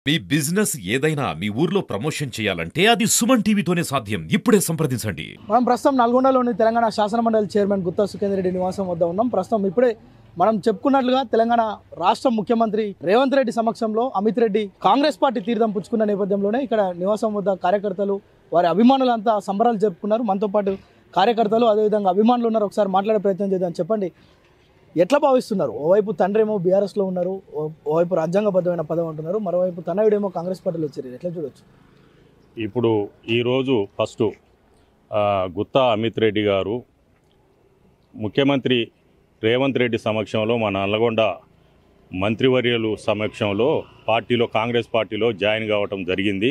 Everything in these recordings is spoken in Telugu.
మీ బిజినెస్ ఏదైనా మీ ఊర్లో ప్రమోషన్ చేయాలంటే అది సుమన్ టీవీతోనే సాధ్యం. ఇప్పుడే సంప్రదించండి. మనం ప్రస్తుతం నల్గొండలోని తెలంగాణ శాసనమండలి చైర్మన్ గుత్తా సుఖేందర్ రెడ్డి నివాసం వద్ద ఉన్నాం. ప్రస్తుతం ఇప్పుడే మనం చెప్పుకున్నట్లుగా తెలంగాణ రాష్ట్ర ముఖ్యమంత్రి రేవంత్ రెడ్డి సమక్షంలో అమిత్ రెడ్డి కాంగ్రెస్ పార్టీ తీర్థం పుచ్చుకున్న నేపథ్యంలోనే ఇక్కడ నివాసం వద్ద కార్యకర్తలు వారి అభిమానులంతా సంబరాలు జరుపుకున్నారు. మనతో పాటు కార్యకర్తలు అదేవిధంగా అభిమానులు ఉన్నారు. ఒకసారి మాట్లాడే ప్రయత్నం చేద్దాం. చెప్పండి, ఎట్లా భావిస్తున్నారు? ఓవైపు తండ్రి ఏమో బీఆర్ఎస్లో ఉన్నారు, ఓవైపు రాజ్యాంగబద్ధమైన పదవి అంటున్నారు, మరోవైపు తనయుడేమో కాంగ్రెస్ పార్టీలో వచ్చారు. ఎట్లా చూడొచ్చు? ఇప్పుడు ఈరోజు ఫస్ట్ గుత్తా అమిత్ రెడ్డి గారు ముఖ్యమంత్రి రేవంత్ రెడ్డి సమక్షంలో మన నల్లగొండ మంత్రివర్యులు సమక్షంలో పార్టీలో కాంగ్రెస్ పార్టీలో జాయిన్ కావటం జరిగింది.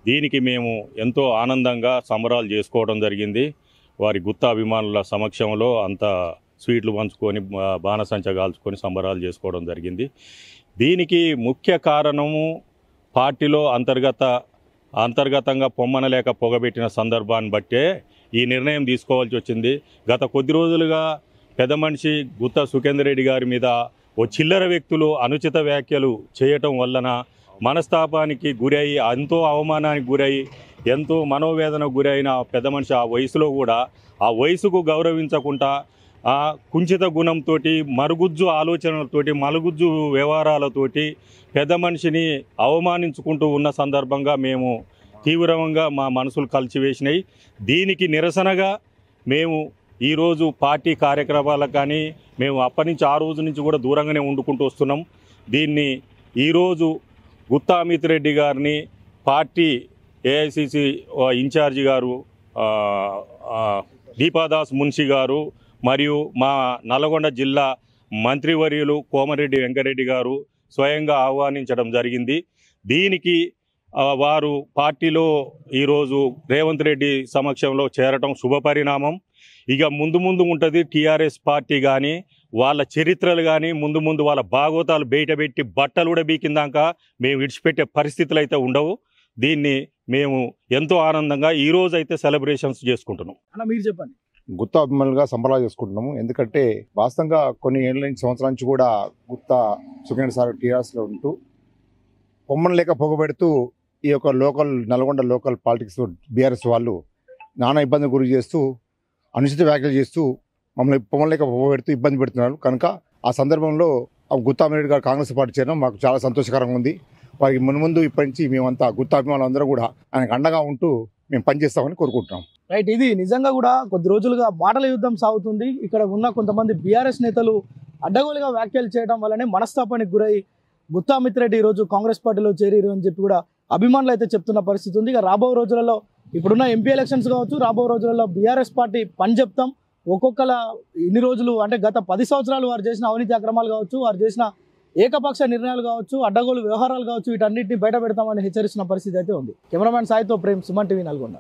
దీనికి మేము ఎంతో ఆనందంగా సంబరాలు చేసుకోవడం జరిగింది. వారి గుత్తా అభిమానుల సమక్షంలో అంత స్వీట్లు పంచుకొని బాణసంచ కాల్చుకొని సంబరాలు చేసుకోవడం జరిగింది. దీనికి ముఖ్య కారణము పార్టీలో అంతర్గతంగా పొమ్మనలేక పొగబెట్టిన సందర్భాన్ని బట్టే ఈ నిర్ణయం తీసుకోవాల్సి వచ్చింది. గత కొద్ది రోజులుగా పెద్ద మనిషి గుత్తా సుఖేందర్ రెడ్డి గారి మీద ఓ చిల్లర వ్యక్తులు అనుచిత వ్యాఖ్యలు చేయటం వలన మనస్తాపానికి గురై, ఎంతో అవమానానికి గురై, ఎంతో మనోవేదనకు గురైన పెద్ద మనిషి ఆ వయసులో కూడా ఆ వయసుకు గౌరవించకుండా ఆ కుంచిత గుణంతో, మరుగుజ్జు ఆలోచనలతోటి, మరుగుజ్జు వ్యవహారాలతోటి పెద్ద మనిషిని అవమానించుకుంటూ ఉన్న సందర్భంగా మేము తీవ్రంగా మా మనసులు కలిచివేసినాయి. దీనికి నిరసనగా మేము ఈరోజు పార్టీ కార్యక్రమాలకు కానీ మేము అప్పటి నుంచి ఆ రోజు నుంచి కూడా దూరంగానే వండుకుంటూ వస్తున్నాం. దీన్ని ఈరోజు గుత్తా అమిత్ రెడ్డి గారిని పార్టీ ఏఐసిసి ఇన్ఛార్జి గారు దీపాదాస్ మున్షి గారు మరియు మా నల్గొండ జిల్లా మంత్రివర్యులు కోమరెడ్డి వెంకరెడ్డి గారు స్వయంగా ఆహ్వానించడం జరిగింది. దీనికి వారు పార్టీలో ఈరోజు రేవంత్ రెడ్డి సమక్షంలో చేరటం శుభపరిణామం. ఇక ముందు ఉంటుంది టీఆర్ఎస్ పార్టీ కానీ వాళ్ళ చరిత్రలు కానీ ముందు వాళ్ళ భాగవతాలు బయటపెట్టి బట్టలు కూడా బీకిందాక మేము విడిచిపెట్టే పరిస్థితులు అయితే ఉండవు. దీన్ని మేము ఎంతో ఆనందంగా ఈరోజు అయితే సెలబ్రేషన్స్ చేసుకుంటున్నాం. అన్న, మీరు చెప్పండి. గుత్తా అభిమానులుగా సంబరాలు చేసుకుంటున్నాము. ఎందుకంటే వాస్తవంగా కొన్ని ఏళ్ళ నుంచి సంవత్సరాల నుంచి కూడా గుత్తా సుఖేంద్ర సార్ టీఆర్ఎస్లో ఉంటూ పొమ్మను లేక పొగబెడుతూ ఈ యొక్క నల్గొండ లోకల్ పాలిటిక్స్ బీఆర్ఎస్ వాళ్ళు నానా ఇబ్బంది గురి చేస్తూ అనుచిత వ్యాఖ్యలు చేస్తూ మమ్మల్ని పొమ్మను లేక పొగబెడుతూ ఇబ్బంది పెడుతున్నారు. కనుక ఆ సందర్భంలో గుత్తా అమిత్ రెడ్డి గారు కాంగ్రెస్ పార్టీ చేరడం మాకు చాలా సంతోషకరంగా ఉంది. వారికి ముందు ఇప్పటి నుంచి మేమంతా గుత్తా అభిమానులు అందరూ కూడా ఆయనకు అండగా ఉంటూ మేము పనిచేస్తామని కోరుకుంటున్నాం. రైట్, ఇది నిజంగా కూడా కొద్ది రోజులుగా మాటల యుద్ధం సాగుతుంది. ఇక్కడ ఉన్న కొంతమంది బీఆర్ఎస్ నేతలు అడ్డగోలుగా వ్యాఖ్యలు చేయడం వల్లనే మనస్తాపానికి గురై గుత్తా అమిత్ రెడ్డి ఈరోజు కాంగ్రెస్ పార్టీలో చేరారు అని చెప్పి కూడా అభిమానులు అయితే చెప్తున్న పరిస్థితి ఉంది. ఇక రాబో రోజులలో ఇప్పుడున్న ఎంపీ ఎలక్షన్స్ కావచ్చు, రాబో రోజులలో బీఆర్ఎస్ పార్టీ పని చెప్తాం. ఒక్కొక్కల ఇన్ని రోజులు అంటే గత 10 సంవత్సరాలు వారు చేసిన అవినీతి అక్రమాలు కావచ్చు, వారు చేసిన ఏకపక్ష నిర్ణయాలు కావచ్చు, అడ్డగోలు వ్యవహారాలు కావచ్చు, వీటన్నిటిని బయట పెడతామని హెచ్చరిస్తున్న పరిస్థితి అయితే ఉంది. కెమెరామ్యాన్ సాయితో ప్రేమ్, సుమన్ టీవీ, నల్గొండ.